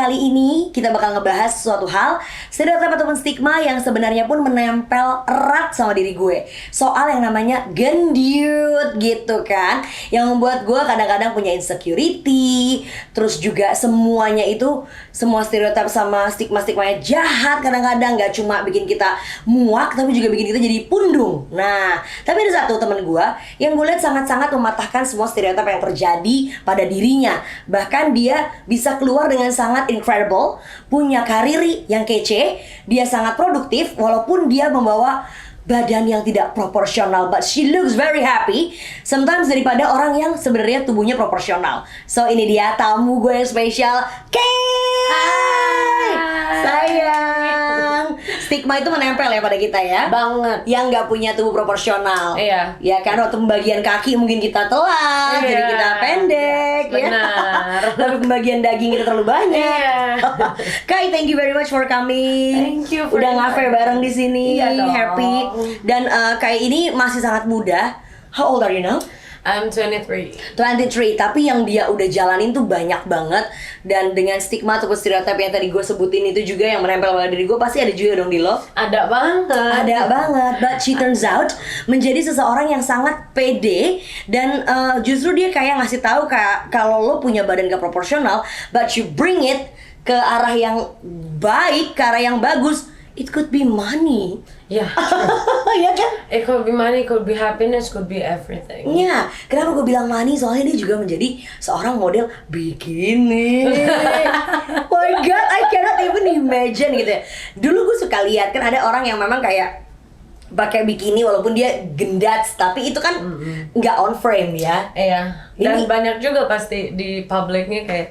kali ini kita bakal ngebahas suatu hal, stereotip ataupun stigma yang sebenarnya pun menempel erat sama diri gue. Soal yang namanya gendut gitu kan, yang membuat gue kadang-kadang punya insecurity. Terus juga semuanya itu, semua stereotip sama stigma-stigmanya jahat kadang-kadang. Gak cuma bikin kita muak, tapi juga bikin kita jadi pundung. Nah, tapi ada satu temen gue yang gue lihat sangat-sangat mematahkan semua stereotip yang terjadi pada dirinya. Bahkan dia bisa keluar dengan sangat incredible, punya karir yang kece, dia sangat produktif walaupun dia membawa badan yang tidak proporsional, but she looks very happy sometimes daripada orang yang sebenarnya tubuhnya proporsional. So ini dia tamu gue yang spesial, Kay. Hai sayang. Stigma itu menempel ya pada kita ya. Banget. Yang nggak punya tubuh proporsional. Iya. Ya kan, waktu pembagian kaki mungkin kita telat, Iya. jadi kita pendek. Benar. Ya. Tapi pembagian daging kita terlalu banyak. Iya. Kai, thank you very much for coming. Thank you for Udah ngafe bareng di sini. Iya dong. Happy. Dan Kai ini masih sangat muda. How old are you now? I'm 23. 23, tapi yang dia udah jalanin tuh banyak banget. Dan dengan stigma atau stereotip yang tadi gue sebutin itu juga yang menempel pada diri gue, pasti ada juga dong di lo. Ada banget. Ada banget, but she turns out menjadi seseorang yang sangat pede. Dan justru dia kayak ngasih tahu kalau lo punya badan gak proporsional, but you bring it ke arah yang baik, ke arah yang bagus. It could be money. Ya. Ya kan? It could be money, could be happiness, could be everything. Ya, kenapa gue bilang money? Soalnya dia juga menjadi seorang model bikini. Oh my god, I cannot even imagine gitu ya. Dulu gue suka lihat kan ada orang yang memang kayak pakai bikini walaupun dia gendats, tapi itu kan nggak on frame ya. Iya. Dan Ini- banyak juga pasti di publiknya kayak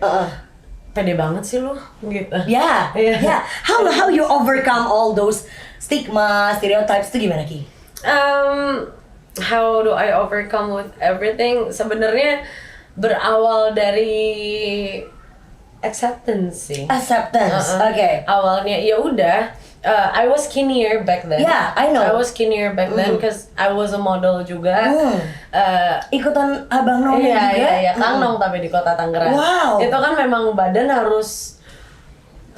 pede banget sih lu gitu. Ya, Iya. ya. How you overcome all those stigma, stereotypes itu gimana Ki? How do I overcome with everything? Sebenarnya berawal dari acceptance sih. Acceptance, oke. Awalnya ya udah, I was skinnier back then. Yeah, I know. I was skinnier back then because I was a model juga. Ikutan Abang Nong Iya, juga? iya, Kang Nong tapi di kota Tangerang. Wow. Itu kan memang badan harus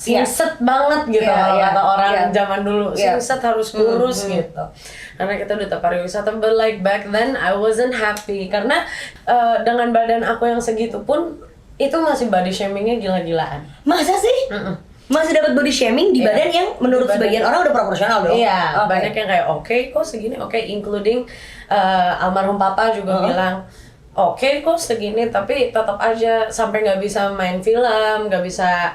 Iya. singset banget gitu Iya, kalau iya, kata orang iya. zaman dulu. Iya. Singset harus kurus gitu. Karena kita duta pariwisata, but like back then I wasn't happy karena dengan badan aku yang segitu pun itu masih body shamingnya gila-gilaan. Masa sih? Masih dapat body shaming di Iya. badan yang menurut Di badan. sebagian orang udah proporsional dong? Iya, Oke. banyak yang kayak oke kok segini, oke, including almarhum papa juga bilang oke kok segini, tapi tetap aja sampai nggak bisa main film, nggak bisa,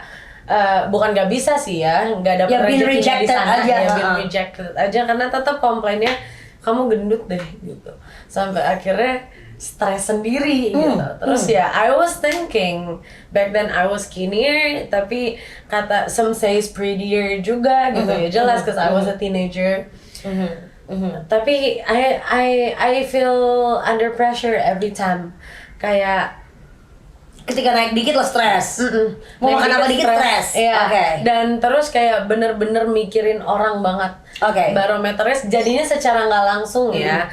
bukan nggak bisa sih ya, nggak dapet Ya, been rezekinya di rejected sana, aja, ya been rejected aja karena tetap komplainnya kamu gendut deh gitu, sampai akhirnya stres sendiri gitu. Terus ya I was thinking back then I was skinnier, tapi kata some says prettier juga gitu ya, jelas cause I was a teenager. Tapi I feel under pressure every time, kayak Ketika naik dikit lo stres. Mau makan apa dikit stres. Iya. Oke. Dan terus kayak bener-bener mikirin orang banget. Oke. Barometernya jadinya secara nggak langsung ya.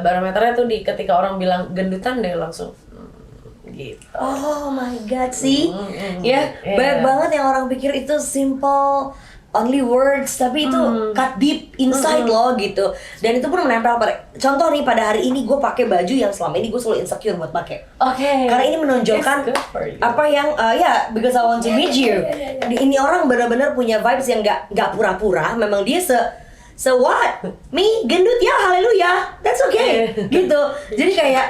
Barometernya tuh ketika orang bilang gendutan deh langsung gitu. Oh my god, sih. Ya, Iya. banyak banget yang orang pikir itu simple, only words, tapi itu cut deep inside loh gitu. Dan itu pun menempel pada, contoh nih pada hari ini gue pakai baju yang selama ini gue selalu insecure buat pakai. Oke. Karena ini menonjolkan It's good for you. apa yang ya because I want to meet you. Ini orang benar-benar punya vibes yang nggak pura-pura. Memang dia se what? Me gendut ya, haleluya. That's okay. Gitu. Jadi kayak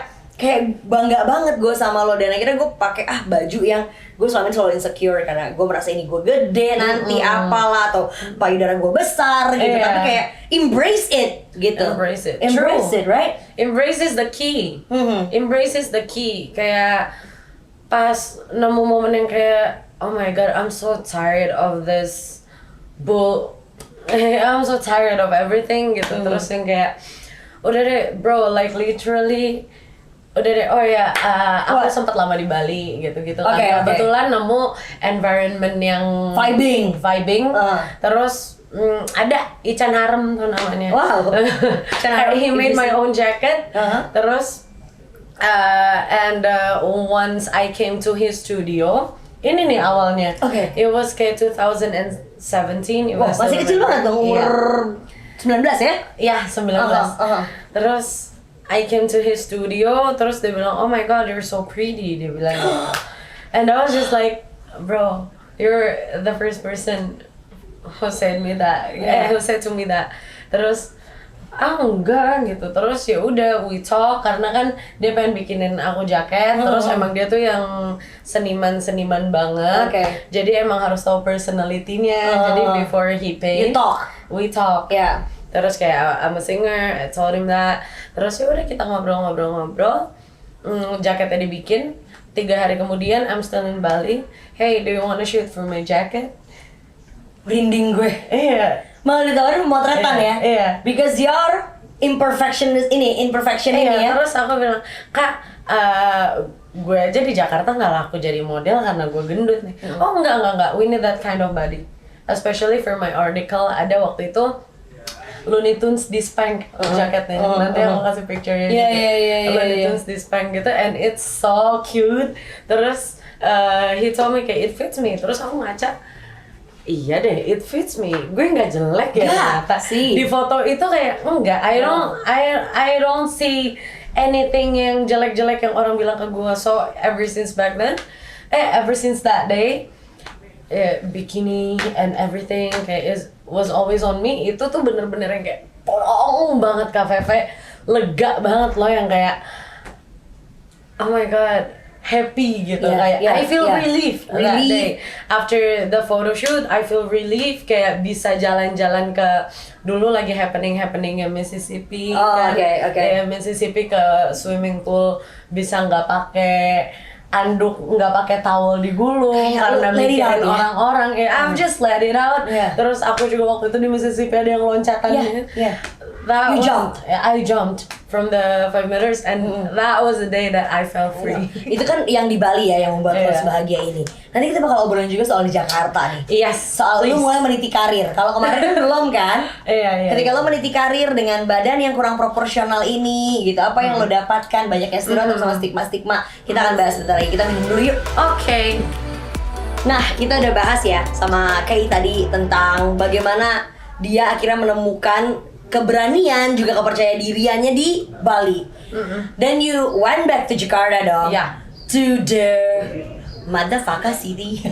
bangga banget gue sama lo, dan akhirnya gue pakai baju yang gue selama ini selalu insecure karena gue merasa ini gue gede nanti apalah, atau payudara gue besar gitu. Iya. Tapi kayak embrace it gitu. Embrace it. Embrace True. it, right? Embrace is the key. Embrace is the key. Kayak pas nemu momen yang kayak oh my god, I'm so tired of this I'm so tired of everything gitu. Terus yang kayak udah deh bro, like literally udah deh, oh ya, aku sempat lama di Bali gitu-gitu kan. Oke. Kebetulan nemu environment yang vibing. Terus ada Ican Harem tuh namanya. Wow. Ican Harem. He made my own jacket. Terus and once I came to his studio, ini nih awalnya. Oke. It was kayak 2017. It Wah, was masih kecil banget dong, umur 19 ya? Iya, 19. Terus I came to his studio, terus dia bilang, oh my god, you're so pretty, dia bilang gitu. And I was just like, bro, you're the first person who said me that, who said to me that. Terus, enggak gitu. Terus ya udah we talk karena kan dia pengen bikinin aku jaket. Terus emang dia tuh yang seniman banget. Jadi emang harus tahu personality-nya. Jadi before he paid, we talk. Yeah. Terus kayak I'm a singer, I told him that. Terus ya udah kita ngobrol. Jaketnya dibikin. 3 hari kemudian I'm still in Bali. Hey, do you wanna shoot for my jacket? Merinding gue. Iya. Malah ditawarin pemotretan ya? Iya. Because you're imperfection ini ya? Terus aku bilang, Kak, gue aja di Jakarta nggak laku jadi model karena gue gendut nih. Oh enggak, we need that kind of body. Especially for my article, ada waktu itu Looney Tunes dispank jaketnya. Nanti aku kasih picture-nya gitu. Looney Tunes dispank gitu, and it's so cute. Terus he told me kayak it fits me. Terus aku ngaca, iya deh, it fits me. Gue nggak jelek ya ternyata. Di foto itu kayak enggak. I don't see anything yang jelek-jelek yang orang bilang ke gue. So ever since that day, bikini and everything kayak was always on me. Itu tuh bener-bener yang kayak tolong banget Kak Feve, lega banget loh, yang kayak oh my god, happy gitu. Kayak I feel relief that day. After the photo shoot, I feel relief kayak bisa jalan-jalan ke, dulu lagi happeningnya Mississippi kayak Mississippi ke swimming pool bisa nggak pakai anduk, nggak pakai towel digulung karena mikirin orang-orang. I'm just let it out. Terus aku juga waktu itu di Mississippi ada yang loncatan. I jumped from the 5 meters and that was the day that I felt free. Itu kan yang di Bali ya yang membuat lo sebahagia ini. Nanti kita bakal obrolin juga soal di Jakarta nih. Soal lu mulai meniti karir. Kalau kemarin kan belum kan? Ketika lo meniti karir dengan badan yang kurang proporsional ini gitu, apa yang lo dapatkan? Banyak yang stereotip sama stigma. Kita akan bahas sebentar lagi. Kita minum dulu yuk. Oke. Nah, kita udah bahas ya sama Kay tadi tentang bagaimana dia akhirnya menemukan keberanian juga kepercayaan diriannya di Bali. Then you went back to Jakarta dong. To the motherfucker city.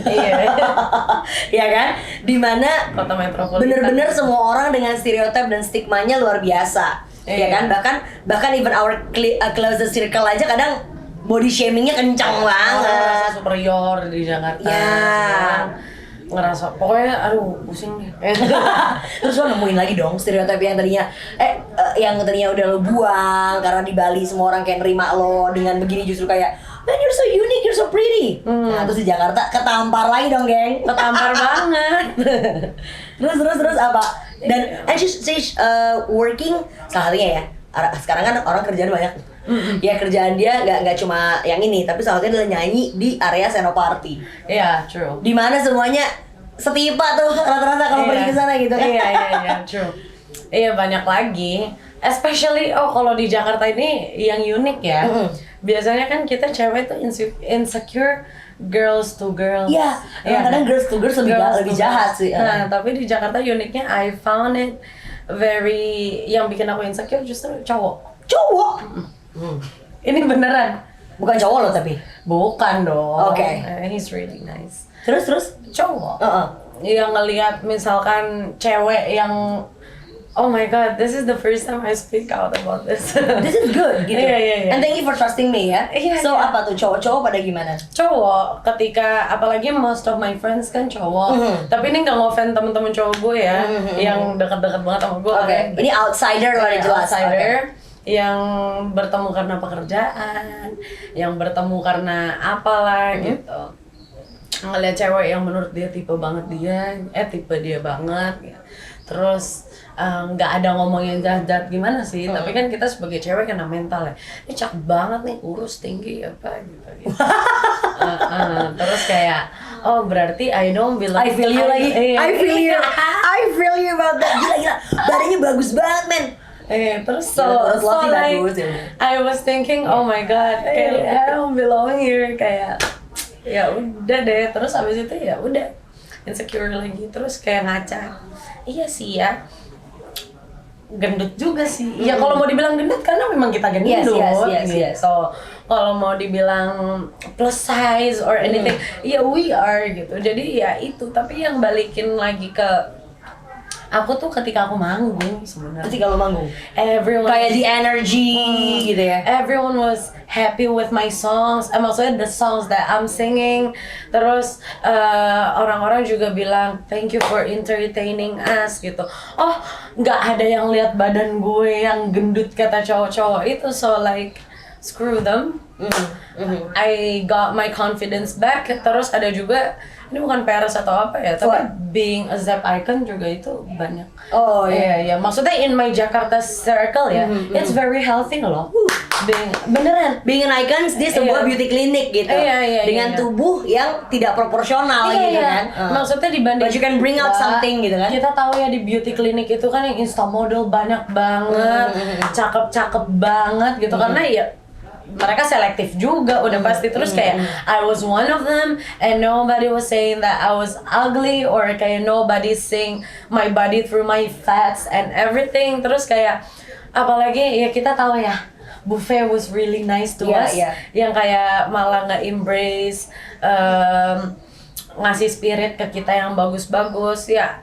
Ya kan? Dimana kota metropolitan. Bener-bener semua orang dengan stereotip dan stigmanya luar biasa. Ya kan? Bahkan even our closest circle aja kadang body shamingnya kencang banget. Ngerasa superior di Jakarta. Ngerasa pokoknya aduh pusing deh. Terus lo nemuin lagi dong stereotip yang tadinya yang tadinya udah lo buang karena di Bali semua orang kayak nerima lo dengan begini, justru kayak man you're so unique, you're so pretty. Nah terus di Jakarta ketampar lagi dong geng. Ketampar banget. Terus apa? Dan she's working seharinya ya. Sekarang kan orang kerjaan banyak. Ya kerjaan dia nggak cuma yang ini, tapi salah satunya adalah nyanyi di area Senoparty. True. Di mana semuanya setipa tuh rata-rata kalau pergi ke sana gitu kan. True. Banyak lagi. Especially kalau di Jakarta ini yang unik ya. Biasanya kan kita cewek tuh insecure girls to girls. Kadang girls to girls lebih jahat sih. Nah, tapi di Jakarta uniknya I found it very, yang bikin aku insecure justru cowok. Ini beneran. Bukan cowok lo tapi? Bukan dong. He's really nice. Terus? Cowok. Yang ngelihat misalkan cewek yang oh my god, this is the first time I speak out about this. This is good gitu. And thank you for trusting me ya. So apa tuh cowok-cowok pada gimana? Cowok ketika apalagi most of my friends kan cowok. Tapi ini nggak ngofen temen-temen cowok gue ya, yang dekat-dekat banget sama gue. Ini outsider lah jelas. Outsider. Yang bertemu karena pekerjaan, yang bertemu karena apalah gitu. Ngeliat cewek yang menurut dia tipe dia banget ya. Terus nggak ada ngomong yang jahat-jahat gimana sih, tapi kan kita sebagai cewek kena mental ya, ini cakep banget nih, kurus, tinggi apa gitu. Terus kayak berarti I don't belong. I feel you lagi. I feel you about that. Gila badannya bagus banget men. Terus like I was thinking oh my god, kayak I don't belong here, kayak ya udah deh, terus abis itu ya udah insecure lagi, terus kayak ngaca. Iya sih ya, gendut juga sih. Ya kalau mau dibilang gendut karena memang kita gendut. Yes. So kalau mau dibilang plus size or anything, ya we are gitu. Jadi ya itu. Tapi yang balikin lagi ke aku tuh ketika aku manggung sebenarnya. Ketika lo manggung, Everyone kayak the energy gitu ya. Everyone was happy with my songs, maksudnya the songs that I'm singing. Terus orang-orang juga bilang thank you for entertaining us gitu. Oh, nggak ada yang lihat badan gue yang gendut kata cowok-cowok itu, so like screw them. I got my confidence back. Terus ada juga, ini bukan peres atau apa ya, tapi being a Zep icon juga itu banyak. Oh iya. Iya, maksudnya in my Jakarta circle ya, it's very healthy loh. Beneran. Being an icon, dia sebuah beauty clinic gitu. Iya, dengan tubuh yang tidak proporsional gitu kan. Maksudnya dibanding But you can bring out something gitu kan. Kita tahu ya di beauty clinic itu kan yang insta model banyak banget, cakep-cakep banget gitu, karena ya mereka selektif juga udah pasti. Terus kayak I was one of them and nobody was saying that I was ugly, or kayak nobody seeing my body through my fats and everything. Terus kayak apalagi ya kita tahu ya, Buffet was really nice to us, yang kayak malah nggak embrace, ngasih spirit ke kita yang bagus-bagus ya.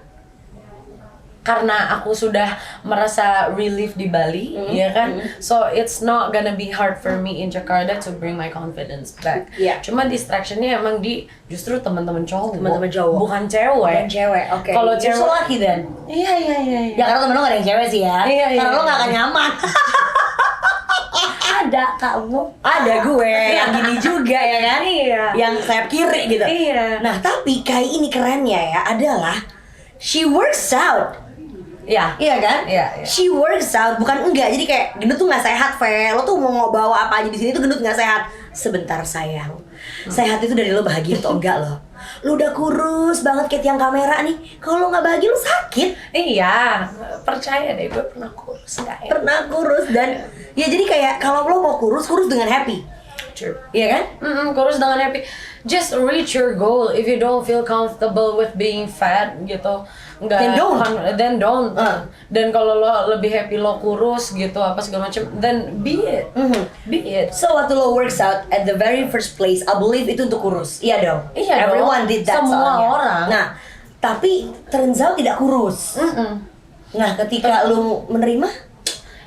Karena aku sudah merasa relief di Bali, ya kan, so it's not gonna be hard for me in Jakarta to bring my confidence back. Cuma distractionnya emang di justru teman-teman cowok, bukan cewek. Oke. Kalau You're so lucky then. Iya. Ya karena temen lo gak ada yang cewek sih ya. Karena lo gak akan nyaman. Ada kamu, ada gue yang gini juga ya kan, yang sayap kiri gitu. Nah tapi kayak ini kerennya ya adalah she works out. Iya kan? She works out, bukan enggak. Jadi kayak gendut tuh nggak sehat, Fe. Lo tuh mau bawa apa aja di sini tuh gendut nggak sehat. Sebentar sayang, sehat itu dari lo bahagia atau enggak lo. Lo udah kurus banget kayak tiang kamera nih. Kalau lo nggak bahagia lo sakit. Iya, percaya deh, gue pernah kurus nggak ya? Pernah kurus dan ya jadi kayak kalau lo mau kurus dengan happy. True. Iya kan? Kurus dengan happy. Just reach your goal. If you don't feel comfortable with being fat gitu, Then don't. Dan kalau lo lebih happy lo kurus gitu apa segala macam, then be it. Be it. So waktu lo works out at the very first place, I believe itu untuk kurus. Iya dong. Everyone did that. Semua soalnya. orang. Nah, tapi turns out tidak kurus. Nah, ketika lo menerima,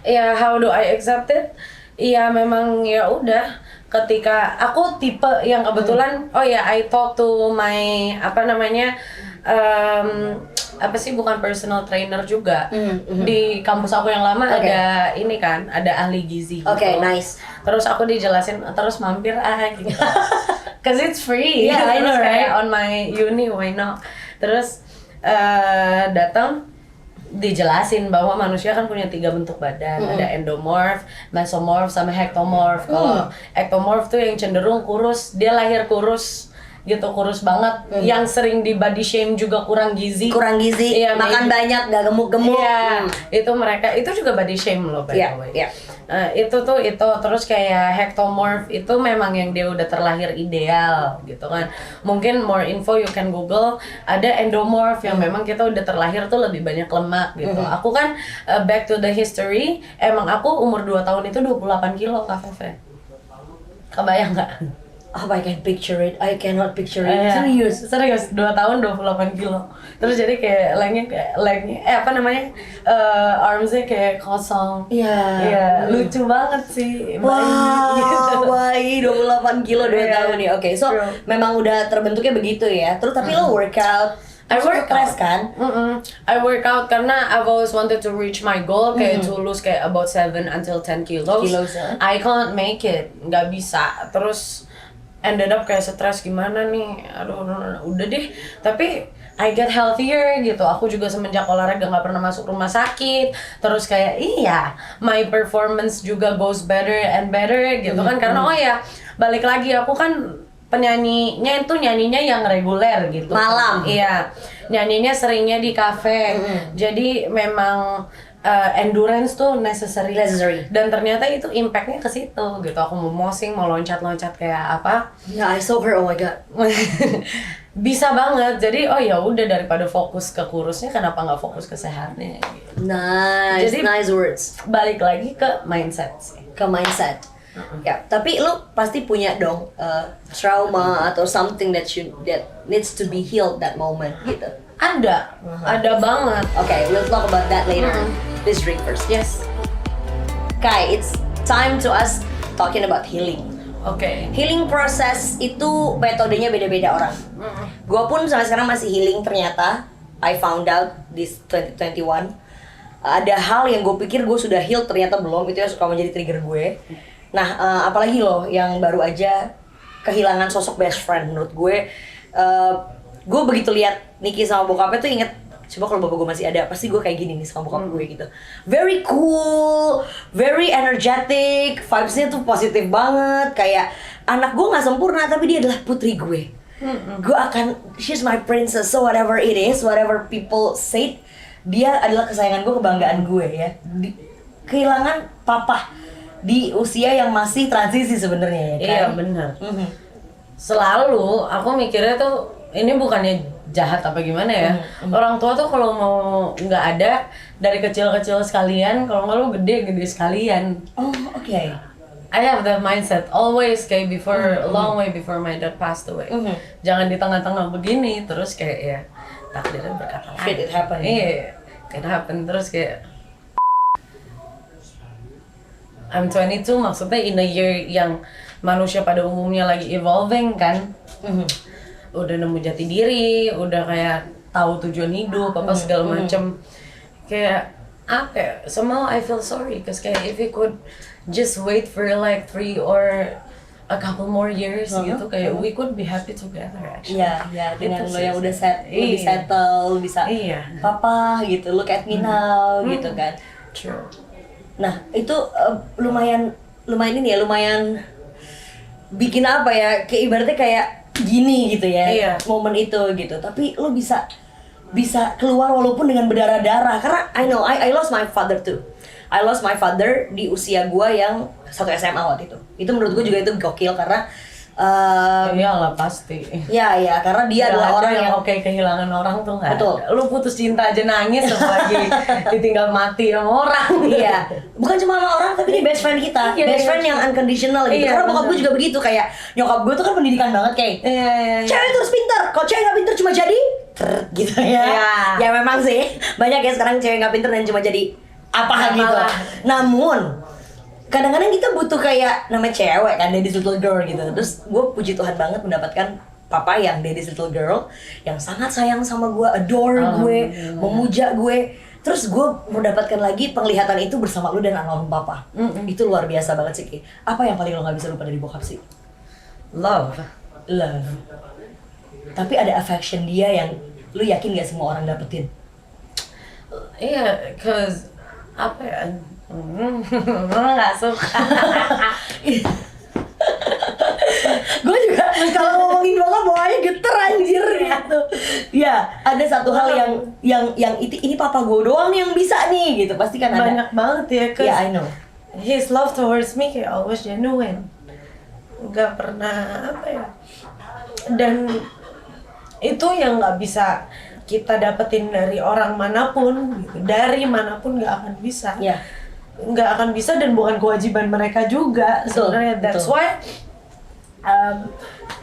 ya how do I accept it? Iya memang ya udah. Ketika aku tipe yang kebetulan, I talk to my apa sih, bukan personal trainer juga. Di kampus aku yang lama ada ini kan, ada ahli gizi gitu. Nice. Terus aku dijelasin, terus mampir gitu. Cause it's free. Yeah, I know, right? On my uni, why not? Terus datang, dijelasin bahwa manusia kan punya 3 bentuk badan, ada endomorph, mesomorph, sama ectomorph. Kalau ectomorph tuh yang cenderung kurus, dia lahir kurus gitu, kurus banget, yang sering di body shame juga kurang gizi, iya, makan banyak, gak gemuk-gemuk. Itu mereka, itu juga body shame loh by the way. Itu terus kayak ectomorph itu memang yang dia udah terlahir ideal gitu kan. Mungkin more info you can google. Ada endomorph yang memang kita udah terlahir tuh lebih banyak lemak gitu. Aku kan back to the history, emang aku umur 2 tahun itu 28 kilo Kak Feve. Kebayang nggak? I can picture it. I cannot picture it. Serius 2 tahun 28 kilo. Terus jadi kayak legnya armsnya kayak kosong. Iya, lucu banget sih. Bayi 28 kilo 2 tahun nih. Oke, so memang udah terbentuknya begitu ya. Terus tapi lo workout. I work out kan? I work out karena I've always wanted to reach my goal, kayak to lose kayak about 7 until 10 kilos. I can't make it, nggak bisa. Terus ended up kayak stres gimana nih, aduh udah deh. Tapi I get healthier gitu. Aku juga semenjak olahraga nggak pernah masuk rumah sakit. Terus kayak my performance juga goes better and better gitu kan. Karena balik lagi aku kan nyanyinya yang reguler gitu. Malam. Iya, nyanyinya seringnya di kafe. Jadi memang endurance tuh necessary. Necessary. Dan ternyata itu impactnya ke situ gitu. Aku mau mosing, mau loncat-loncat kayak apa. Yeah, I saw her. Oh my god. Bisa banget. Jadi ya udah, daripada fokus ke kurusnya, kenapa nggak fokus ke sehatnya gitu. Nice. Jadi- nice words. Balik lagi ke mindset sih. Ke mindset. Ya, tapi lu pasti punya dong trauma atau something that needs to be healed that moment gitu. Ada banget. Okay, we'll talk about that later. Please drink first. Yes. Kai, it's time to us talking about healing. Oke. Healing proses itu metodenya beda-beda orang. Gua pun sampai sekarang masih healing ternyata. I found out this 2021. Ada hal yang gue pikir gue sudah heal, ternyata belum. Itu yang suka menjadi trigger gue. Nah, apalagi loh yang baru aja kehilangan sosok best friend. Menurut gue begitu lihat Nicky sama bokapnya tuh inget, coba kalau bapak gue masih ada, pasti gue kayak gini nih sama bokap gue gitu. Very cool, very energetic, vibes-nya tuh positif banget. Kayak anak gue nggak sempurna, tapi dia adalah putri gue. Gue she's my princess, so whatever it is, whatever people say, dia adalah kesayangan gue, kebanggaan gue ya. Kehilangan papa di usia yang masih transisi sebenarnya ya kan? Iya benar. Selalu aku mikirnya tuh ini bukannya jahat apa gimana ya. Orang tua tuh kalau mau nggak ada dari kecil-kecil sekalian, kalau nggak lu gede-gede sekalian. Oh, oke. I have that mindset always kayak before, long way before my dad passed away. Jangan di tengah-tengah begini terus kayak ya takdirnya berkata lain. Shit, it happen. Iya, it happen terus kayak I'm 22, maksudnya in a year yang manusia pada umumnya lagi evolving kan. Udah nemu jati diri, udah kayak tahu tujuan hidup, apa segala macem. Kayak apa ya, somehow I feel sorry, cause kayak if we could just wait for like 3 or a couple more years gitu, kayak we could be happy together actually. Iya, dengan Itu lo yang sih. udah lebih Iya. settle, bisa Iya. papa gitu, look at me now gitu kan. True. Nah, itu lumayan ini ya, lumayan bikin apa ya, kayak ibaratnya kayak gini gitu ya, Iya. momen itu gitu. Tapi lo bisa keluar walaupun dengan berdarah-darah, karena I lost my father too. I lost my father di usia gua yang satu SMA waktu itu. Itu menurut gua juga itu gokil karena Iyalah pasti. ya karena dia adalah orang yang oke kehilangan orang tuh nggak Betul. ada. Lu putus cinta aja nangis apalagi ditinggal mati sama orang. iya, bukan cuma sama orang tapi dia best friend kita, Iya, best iya. friend yang unconditional gitu. Iya, Karena bokap bener. gue juga begitu, kayak nyokap gue tuh kan pendidikan banget kayak Iya. cewek itu harus pintar, kalau cewek nggak pintar cuma jadi gitu ya. Iya. Ya memang sih banyak ya sekarang cewek nggak pintar dan cuma jadi apa gitu. Apalah. Namun kadang-kadang kita butuh kayak namanya cewek kan, daddy's little girl gitu. Terus gue puji Tuhan banget mendapatkan papa yang daddy's little girl yang sangat sayang sama gue, adore gue, memuja gue. Terus gue mendapatkan lagi penglihatan itu bersama lu dan almarhum papa. Itu luar biasa banget sih Ki. Apa yang paling lo nggak bisa lupa dari bokap sih? Love. Love. Tapi ada affection dia yang lu yakin gak semua orang dapetin? Iya, cause apa ya? Nggak suka. Gue juga kalau ngomongin bokap bawahnya geter anjir gitu. Ya, ada satu hal yang ini papa gue doang nih yang bisa nih gitu. Pasti kan ada. Banyak banget ya, cause Yeah, I know. his love towards me kayak always genuine. Nggak pernah apa ya. Dan itu yang nggak bisa kita dapetin dari orang manapun, gitu. Dari manapun nggak akan bisa. Iya. Nggak akan bisa dan bukan kewajiban mereka juga Betul, sebenarnya. That's betul. why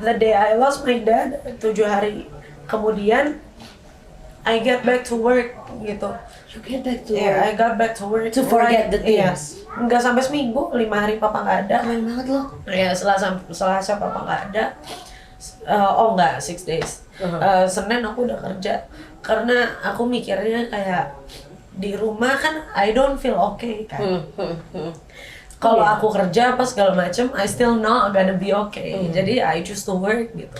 the day I lost my dad, 7 hari kemudian I get back to work gitu. You get back to Yeah, I got back to work To forget the things. Yes. Nggak sampai seminggu, 5 hari papa nggak ada. Keren banget lo. Ya, Selasa papa nggak ada. Nggak, 6 days. Senin aku udah kerja. Karena aku mikirnya kayak di rumah kan I don't feel okay kan. Kalau Iya. aku kerja apa segala macem, I still not gonna be okay. Jadi I choose to work gitu.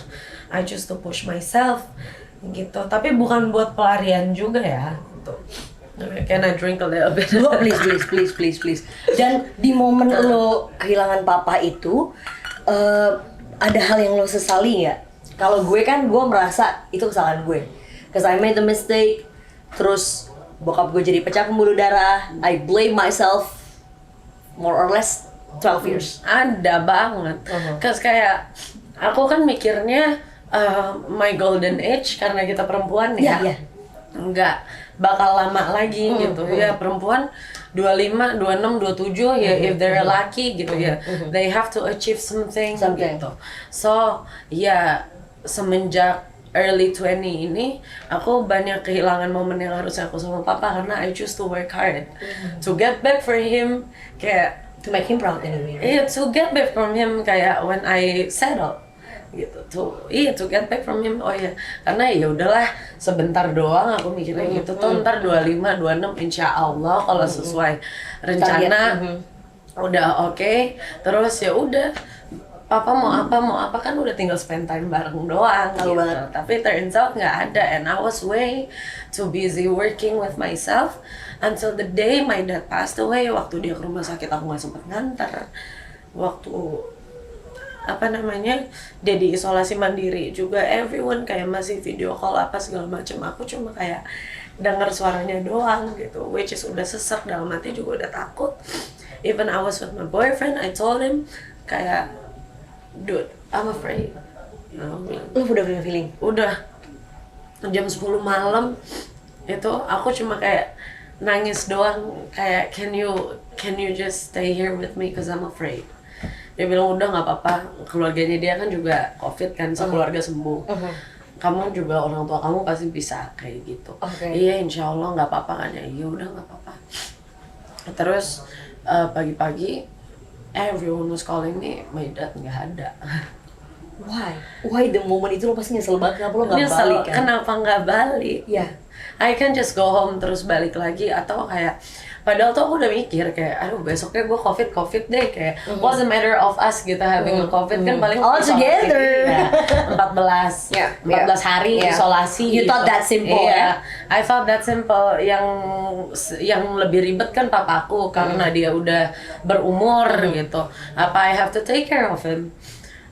I choose to push myself gitu. Tapi bukan buat pelarian juga ya. Gitu. Can I drink a little bit? Lo please. Dan di momen lo kehilangan papa itu, ada hal yang lo sesali nggak? Kalau gue kan, gue merasa itu kesalahan gue. Cause I made a mistake. Terus bokap gue jadi pecah pembuluh darah. I blame myself more or less 12 years. Ada banget. Cause kayak aku kan mikirnya my golden age karena kita perempuan ya. Iya. Nggak bakal lama lagi gitu ya, perempuan 25, 26, 27 ya, if they're lucky gitu ya, they have to achieve something gitu. So ya semenjak early 20 ini aku banyak kehilangan momen yang harusnya aku sama papa karena I choose to work hard to get back for him, kayak To make him proud anyway. iya, to get back from him kayak when I settle gitu, to get back from him. Oh ya, karena ya udahlah sebentar doang aku mikirnya gitu, tuh ntar 25, 26 insya Allah kalau sesuai rencana udah oke. Terus ya udah, papa mau apa kan udah tinggal spend time bareng doang gitu. Tapi turns out nggak ada, and I was way too busy working with myself until the day my dad passed away. Waktu dia ke rumah sakit aku nggak sempet nganter, waktu apa namanya dia di isolasi mandiri juga, everyone kayak masih video call apa segala macam, aku cuma kayak denger suaranya doang gitu, which is udah sesek, dalam hati juga udah takut. Even I was with my boyfriend, I told him kayak, dude, I'm afraid. Lu udah punya feeling? Udah jam 10 malam itu aku cuma kayak nangis doang, kayak can you just stay here with me cause I'm afraid. Dia bilang udah nggak apa-apa, keluarganya dia kan juga COVID kan, sekeluarga sembuh. Kamu juga orang tua kamu pasti bisa kayak gitu. Iya insya Allah nggak apa-apa kan ya, iya udah nggak apa-apa. Terus pagi-pagi everyone was calling me, my dad nggak ada. Why the moment itu lo pasti nyesel banget, kenapa lo nggak balik kan? Kenapa nggak balik? Iya. I can just go home terus balik lagi, atau kayak padahal tuh aku udah mikir kayak aduh besoknya gue covid deh, kayak what's the matter of us gitu having a covid kan paling all together ya, 14 hari isolasi. You gitu. thought that simple ya? I thought that simple. Yang lebih ribet kan papaku karena dia udah berumur gitu, apa I have to take care of him.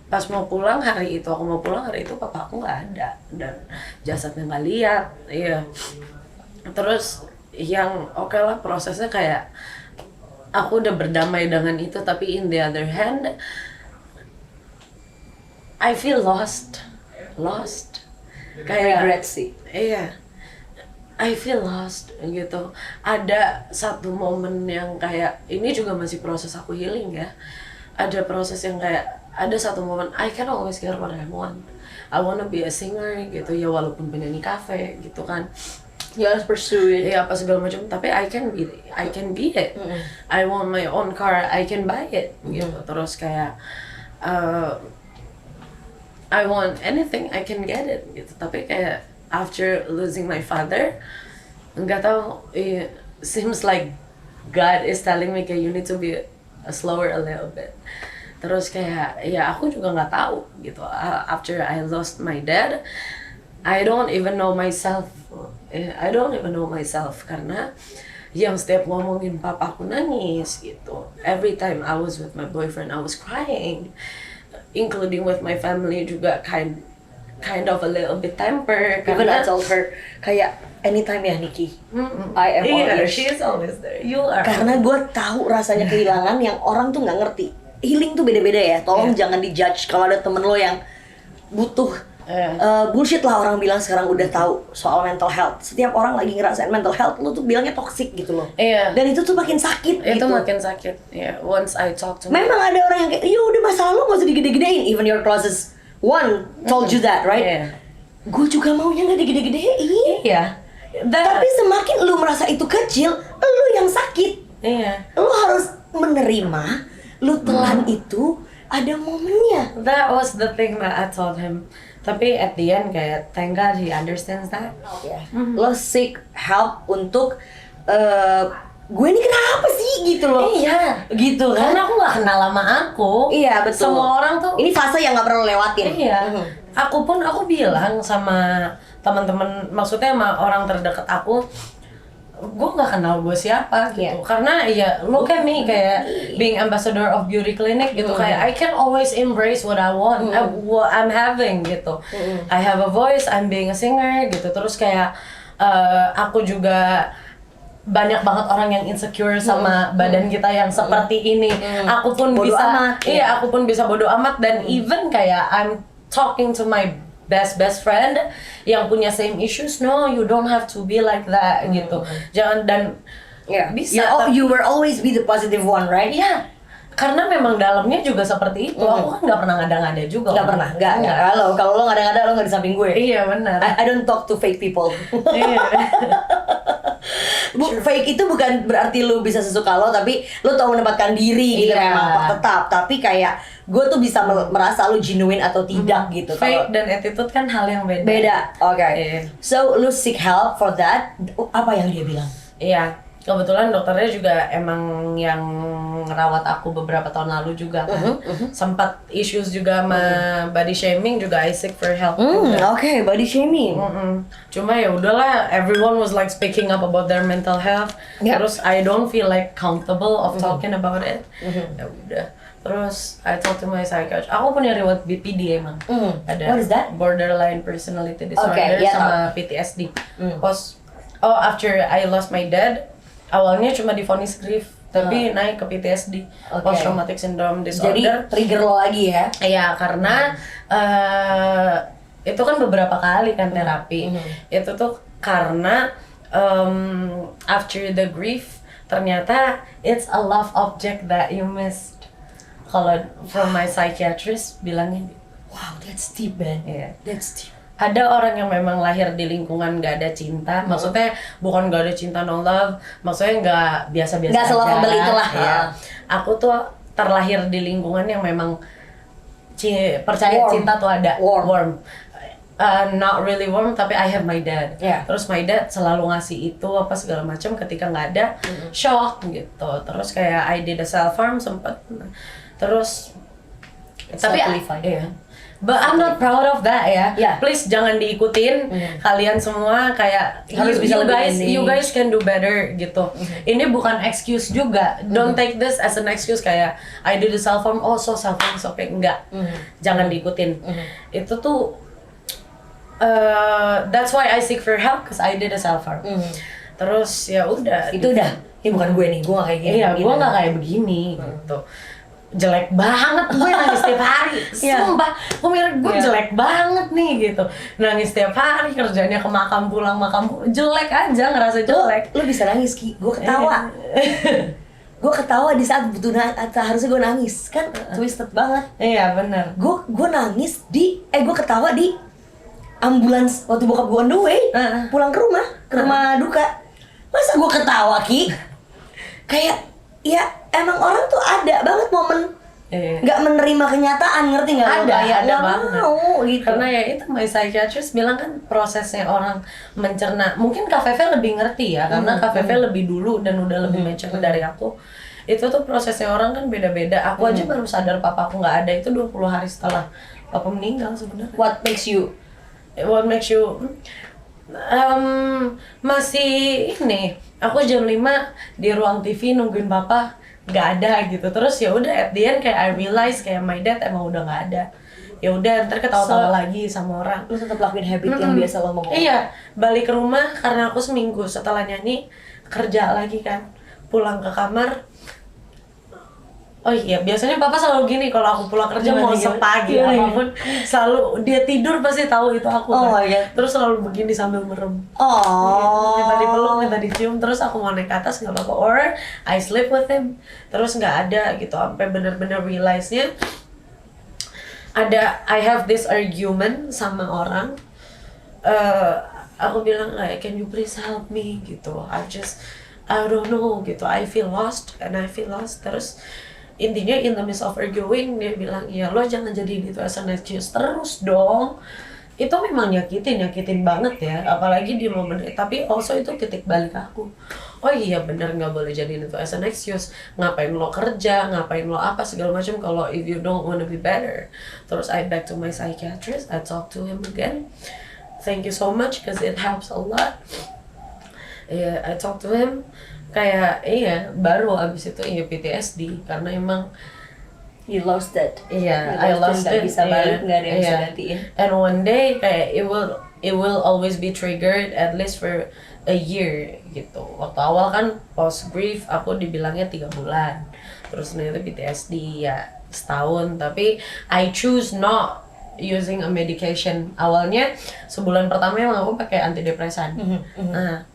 Pas mau pulang hari itu, aku mau pulang hari itu papaku nggak ada dan jasadnya nggak lihat. Iya. Terus yang oke lah prosesnya kayak aku udah berdamai dengan itu, tapi in the other hand I feel lost kayak regret sih. Iya, I feel lost gitu. Ada satu momen yang kayak ini juga masih proses aku healing ya, ada proses yang kayak ada satu momen I can always get what I want. I wanna be a singer gitu ya, walaupun penyanyi kafe gitu kan. You harus pursue it. Iya apa segala macam, tapi I can be it. I want my own car, I can buy it gitu. Terus kayak I want anything, I can get it gitu. Tapi kayak after losing my father, nggak tahu, seems like God is telling me kayak you need to be slower a little bit. Terus kayak ya aku juga nggak tahu gitu. After I lost my dad, I don't even know myself karena yang setiap ngomongin papa aku nangis gitu. Every time I was with my boyfriend I was crying, including with my family juga kind of a little bit temper. Even I told her kayak anytime ya Nikki, I am all ears. She is always there. You are. Karena gue tahu rasanya kehilangan yang orang tuh nggak ngerti. Healing tuh beda-beda ya. Tolong jangan dijudge kalau ada temen lo yang butuh bullshit lah orang bilang sekarang udah tahu soal mental health. Setiap orang lagi ngerasain mental health, lo tuh bilangnya toxic gitu loh. Iya. Dan itu tuh makin sakit Itu gitu. makin sakit. Yeah. Once I talk to Memang ada orang yang kayak, ya udah masalah lo gak usah digede-gedein. Even your closest one told you that, right? Yeah. Gue juga maunya gak digede-gedein. Iya. Tapi semakin lu merasa itu kecil, lu yang sakit. Iya. Lu harus menerima, lu telan itu ada momennya. That was the thing that I told him. Tapi at the end kayak thank God he understands that. Lo seek help untuk gue ini kenapa sih gitu loh. Iya. Gitu kan. Karena aku gak kenal sama aku. Iya betul. Semua orang tuh. Ini fase yang gak perlu lewatin. Iya. Aku bilang sama teman-teman, maksudnya sama orang terdekat aku, gue nggak kenal gue siapa gitu. Karena ya look at me kayak being ambassador of beauty clinic gitu, kayak I can always embrace what I want, what I'm having gitu. I have a voice, I'm being a singer gitu. Terus kayak aku juga banyak banget orang yang insecure sama badan kita yang seperti ini. Aku pun Bodo bisa, amat, iya aku pun bisa bodo amat dan even kayak I'm talking to my best friend yang punya same issues. No, you don't have to be like that gitu. Jangan dan bisa. You were always be the positive one, right? Iya, karena memang dalamnya juga seperti itu. Aku kan nggak pernah ngada-ngada juga. Nggak pernah, nggak. Kalau lo nggak ada lo nggak di samping gue. Iya benar. I don't talk to fake people. Iya. Fake itu bukan berarti lu bisa sesuka lo, tapi lu tahu menempatkan diri gitu memang tetap. Tapi kayak gue tuh bisa merasa lu genuine atau tidak gitu. Fake dan attitude kan hal yang beda. Beda, oke. Iya. So lu seek help for that. Apa yang dia bilang? Iya, kebetulan dokternya juga emang yang ngerawat aku beberapa tahun lalu juga kan. Sempat issues juga sama body shaming juga, I seek for help. Oke, body shaming. Cuma ya udahlah, everyone was like speaking up about their mental health. Terus I don't feel like comfortable of talking about it. Ya udah. Terus I talk to my psychiatrist. Aku punya riwayat BPD emang. Ada What is that? borderline personality disorder sama PTSD. After I lost my dad, awalnya cuma divonis grief, tapi naik ke PTSD, post traumatic syndrome disorder. Jadi trigger lo lagi ya? Iya, karena itu kan beberapa kali kan terapi. Itu tuh karena after the grief, ternyata it's a love object that you missed. Kalau from my psychiatrist bilangnya, wow, that's deep, man. Iya. That's deep. Ada orang yang memang lahir di lingkungan gak ada cinta, maksudnya bukan gak ada cinta no love, maksudnya gak biasa-biasa Gak aja. se-lovable itulah. Ya. Aku tuh terlahir di lingkungan yang memang percaya Warm. cinta tuh ada. Warm. Not really warm, tapi I have my dad. Yeah. Terus my dad selalu ngasih itu apa segala macam, ketika nggak ada shock gitu. Terus kayak I did a self harm sempet. Terus tapi iya. But I'm not proud of that ya. Yeah. Please jangan diikutin kalian semua, kayak Harus bisa lebih ini. you guys can do better gitu. Ini bukan excuse juga. Don't take this as an excuse kayak I did the self harm, oh so self harm is okay. Enggak. Jangan diikutin. Itu tuh that's why I seek for help, cause I did a self harm. Terus ya udah. Itu udah. Ini bukan gue nih, gue gak kayak gini. Iya, gue nggak kayak begini gitu. Jelek banget gue nangis tiap hari, sumpah. Gue mikir gue jelek banget nih gitu. Nangis tiap hari, kerjanya ke makam pulang jelek aja, ngerasa jelek. Lo bisa nangis, Ki. Gue ketawa. Gue ketawa di saat butuh harusnya gue nangis. Kan twisted banget. Iya, benar. Gue nangis gue ketawa di ambulans waktu bokap gue on the way pulang ke rumah duka. Masa gue ketawa, Ki? Kayak ya emang orang tuh ada banget momen nggak menerima kenyataan, ngerti nggak? Ada banget. Mau, gitu. Karena ya itu my psychiatrist bilang kan prosesnya orang mencerna. Mungkin Kak Feve lebih ngerti ya, karena Kak Feve lebih dulu dan udah lebih mature dari aku. Itu tuh prosesnya orang kan beda-beda. Aku aja baru sadar papa aku nggak ada itu 20 hari setelah papa meninggal sebenarnya. What makes you masih ini, aku jam 5 di ruang TV nungguin papa nggak ada gitu. Terus ya udah at the end kayak I realize kayak my dad emang udah nggak ada. Ya udah ntar ketawa-tawa lagi sama orang. lu tetap lakuin habit yang biasa lo mau? Iya, balik ke rumah karena aku seminggu setelah nyanyi kerja lagi kan, pulang ke kamar. Oh iya, biasanya papa selalu gini kalau aku pulang kerja mau sepagi apapun, selalu dia tidur pasti tahu itu aku kan. Terus selalu begini sambil merem. Minta dipeluk, minta dicium, terus aku mau naik ke atas nggak apa-apa, or I sleep with him, terus nggak ada gitu, sampai bener-bener realize-nya ada I have this argument sama orang. Aku bilang kayak can you please help me gitu, I don't know gitu, I feel lost. Terus intinya in the midst of arguing dia bilang, ya lo jangan jadiin itu as an excuse terus dong. Itu memang nyakitin banget ya, apalagi di momen itu. Tapi also itu titik balik aku. Oh iya bener, nggak boleh jadiin itu as an excuse. Ngapain lo kerja, ngapain lo apa segala macam kalau if you don't wanna be better. Terus I back to my psychiatrist, I talk to him again. Thank you so much because it helps a lot. Yeah, I talk to him. Kayak baru abis itu PTSD karena emang you lost that. I lost it. Bisa balik, nggak ada yang bisa gantiin. And one day kayak it will it will always be triggered at least for a year gitu. Waktu awal kan post grief aku dibilangnya 3 bulan, terus ternyata PTSD ya setahun, tapi I choose not using a medication. Awalnya sebulan pertama emang aku pakai antidepresan. Nah,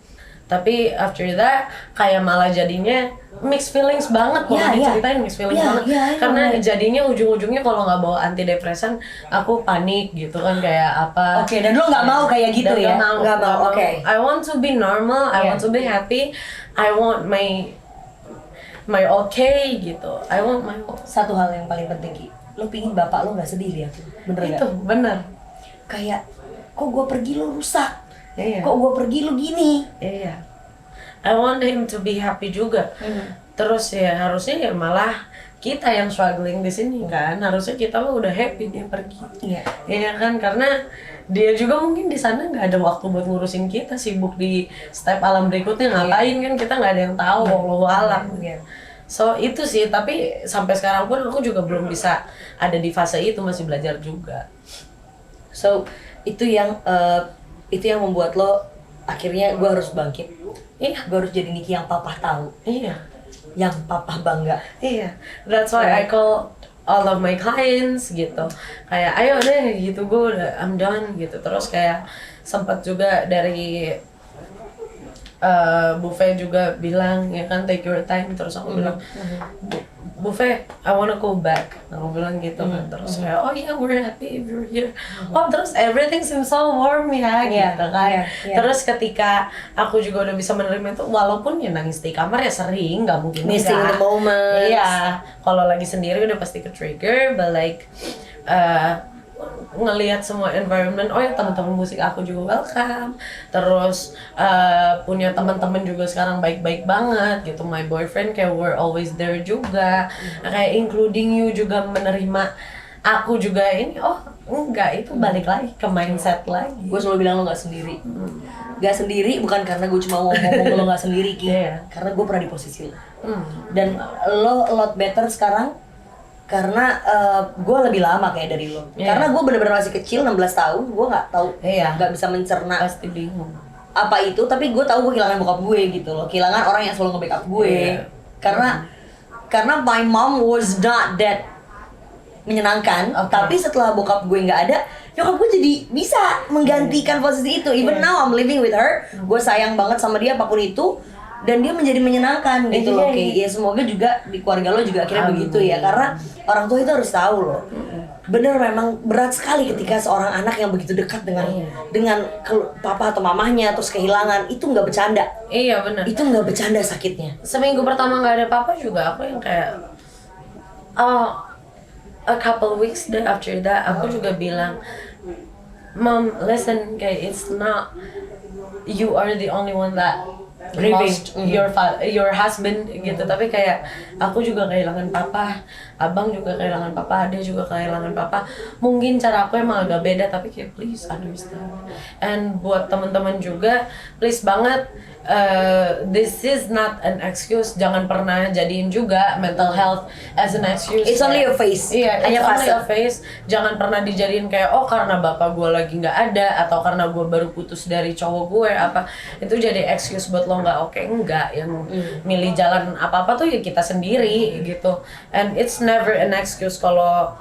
tapi after that kayak malah jadinya mixed feelings banget kalau diceritain mixed feelings banget karena jadinya ujung-ujungnya kalau nggak bawa antidepresan aku panik gitu kan kayak apa. Oke, dan lo nggak mau kayak gitu ya? Nggak mau. Oke. I want to be normal, I want to be happy, I want my okay gitu. I want my Satu hal yang paling penting Ki, lo pingin bapak lo nggak sedih lihat lo, bener nggak? itu bener. Kayak kok gue pergi lo rusak. Iya. Kok gue pergi lu gini? Iya. I want him to be happy juga. Terus ya harusnya ya malah kita yang struggling di sini kan. Harusnya kita mah udah happy dia pergi. Iya. Iya kan, karena dia juga mungkin di sana nggak ada waktu buat ngurusin kita, sibuk di step alam berikutnya ngapain kan kita nggak ada yang tahu. Wallahu alam. So itu sih, tapi sampai sekarang pun aku juga belum bisa ada di fase itu, masih belajar juga. So itu yang membuat lo akhirnya gue harus bangkit. Iya. Gue harus jadi Niki yang papa tahu. Iya. Yang papa bangga. Iya. That's why I call all of my clients gitu. Kayak ayo deh gitu, gue udah I'm done gitu. Terus kayak sempat juga dari Buffet juga bilang ya kan take your time, terus aku bilang Buffet I wanna go back, aku bilang gitu kan. Terus kayak oh yeah we're happy if you're here. Oh terus everything seems so warm ya gitu kan. Terus ketika aku juga udah bisa menerima itu, walaupun ya nangis di kamar ya sering, nggak mungkin missing the moment. Iya, kalau lagi sendiri udah pasti ke trigger, but like ngelihat semua environment, oh ya teman-teman musik aku juga welcome, terus punya teman-teman juga sekarang baik-baik banget gitu, my boyfriend kayak we're always there juga, kayak including you juga menerima aku juga ini, oh enggak, itu balik lagi ke mindset lagi. Gue selalu bilang lo nggak sendiri, nggak sendiri bukan karena gue cuma mau ngomong lo nggak sendiri Ki, karena gue pernah di posisi lo, dan lo a lot better sekarang. Karena gue lebih lama kayak dari lo. Karena gue bener-bener masih kecil, 16 tahun, gue nggak tahu, nggak bisa mencerna pasti bingung apa itu. Tapi gue tahu gue kehilangan bokap gue gitu loh, kehilangan orang yang selalu nge-backup gue. Karena my mom was not that menyenangkan. Tapi setelah bokap gue nggak ada, nyokap gue jadi bisa menggantikan posisi itu. Even now I'm living with her, gue sayang banget sama dia apapun itu. Dan dia menjadi menyenangkan gitu loh, kayak ya semoga juga di keluarga lo juga akhirnya begitu ya, karena orang tua itu harus tahu loh. Bener, memang berat sekali ketika seorang anak yang begitu dekat dengan papa atau mamahnya terus kehilangan, itu nggak bercanda. Iya benar. Itu nggak bercanda sakitnya. Seminggu pertama nggak ada papa juga aku yang kayak a couple weeks after that aku juga bilang, Mom, listen, kayak it's not you are the only one that lost your husband gitu, tapi kayak aku juga kehilangan papa, abang juga kehilangan papa, dia juga kehilangan papa. Mungkin cara aku emang agak beda, tapi kayak please understand. And buat teman-teman juga, please banget, this is not an excuse. Jangan pernah jadiin juga mental health as an excuse. It's only a phase. Iya, hanya only fase. a phase. Jangan pernah dijadiin kayak oh karena bapak gue lagi nggak ada, atau karena gue baru putus dari cowok gue apa, itu jadi excuse buat lo nggak oke. Enggak, yang milih jalan apa tuh ya kita sendiri gitu. And it's never an excuse kalau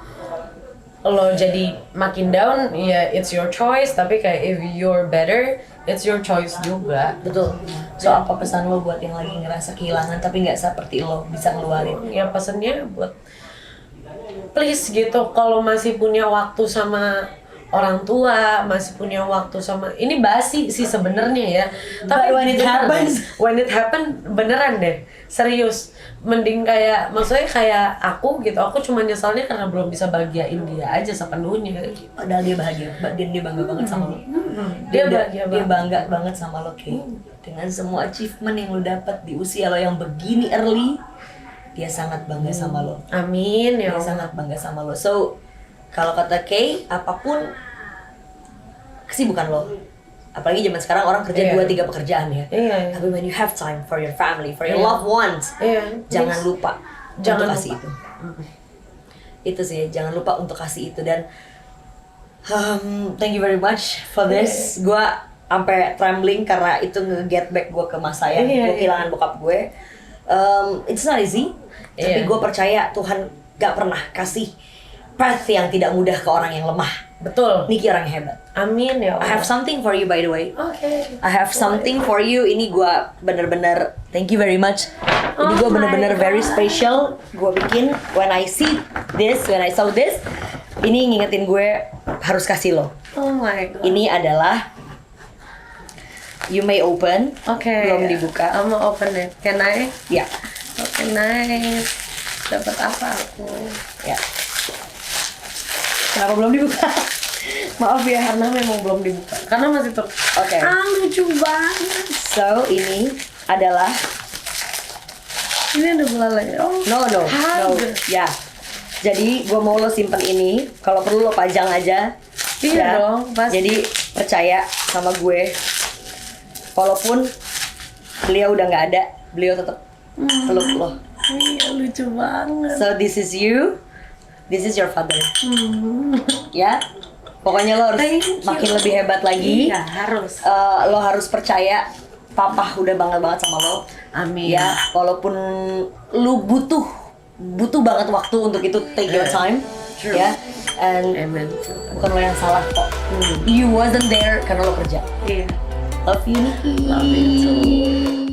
lo jadi makin down, ya it's your choice. Tapi kayak if you're better, it's your choice juga. Betul. So apa pesan lo buat yang lagi ngerasa kehilangan tapi nggak seperti lo bisa ngeluarin? Ya pesannya buat please gitu, kalau masih punya waktu sama orang tua, masih punya waktu sama, ini basi sih sebenarnya ya. Tapi when it happen beneran deh, serius. Mending kayak, maksudnya kayak aku gitu, aku cuma nyesalnya karena belum bisa bahagiain dia aja sepenuhnya. Padahal dia bahagia, dia bangga banget sama lo. Dia bahagia dia bangga banget sama lo, Kay. Dengan semua achievement yang lo dapat di usia lo yang begini early, dia sangat bangga sama lo. Amin ya. Dia sangat bangga sama lo. So kalau kata Kay, apapun kesibukan lo, apalagi zaman sekarang orang kerja 2-3 pekerjaan ya. Tapi when you have time for your family, for your loved ones, jangan lupa untuk kasih itu. Itu sih, jangan lupa untuk kasih itu. Dan Thank you very much for this. Gue sampai trembling karena itu nge-get back gue ke masa yang Iya, gue iya. kehilangan bokap gue. It's not easy, tapi Iya. gue percaya Tuhan gak pernah kasih path yang tidak mudah ke orang yang lemah. Betul. Niki orang yang hebat. Amin ya I Allah. have something for you by the way. Oke. I have something for you. Ini gue bener-bener thank you very much. Ini gue Oh bener-bener my very God. special. Gue bikin when I saw this, ini ngingetin gue harus kasih lo. Oh my god. Ini adalah you may open. Oke. Belum dibuka. I'm gonna open it. Can I? Ya, Oke, nice. Dapat apa aku? ya. Kenapa belum dibuka? Maaf ya, karena memang belum dibuka. Karena masih ter. Oke. Lucu banget. So ini adalah Ini ada belalainya. Oh. no. Harga. Ya. Jadi gue mau lo simpen ini. Kalau perlu lo pajang aja. Iya Ya. dong, pasti. Jadi percaya sama gue. Walaupun beliau udah nggak ada, beliau tetap peluk lo. Iya, lucu banget. So this is you. This is your father. Ya. Pokoknya lo harus Thank you. makin lebih hebat lagi. Iya, harus. Lo harus percaya papa udah bangga banget sama lo. Amin. Ya, walaupun lu butuh banget waktu untuk itu, take your time. True. Ya. And Amen. bukan lo yang salah kok. You wasn't there karena lo kerja. Iya. Love you, Niki. Love you too.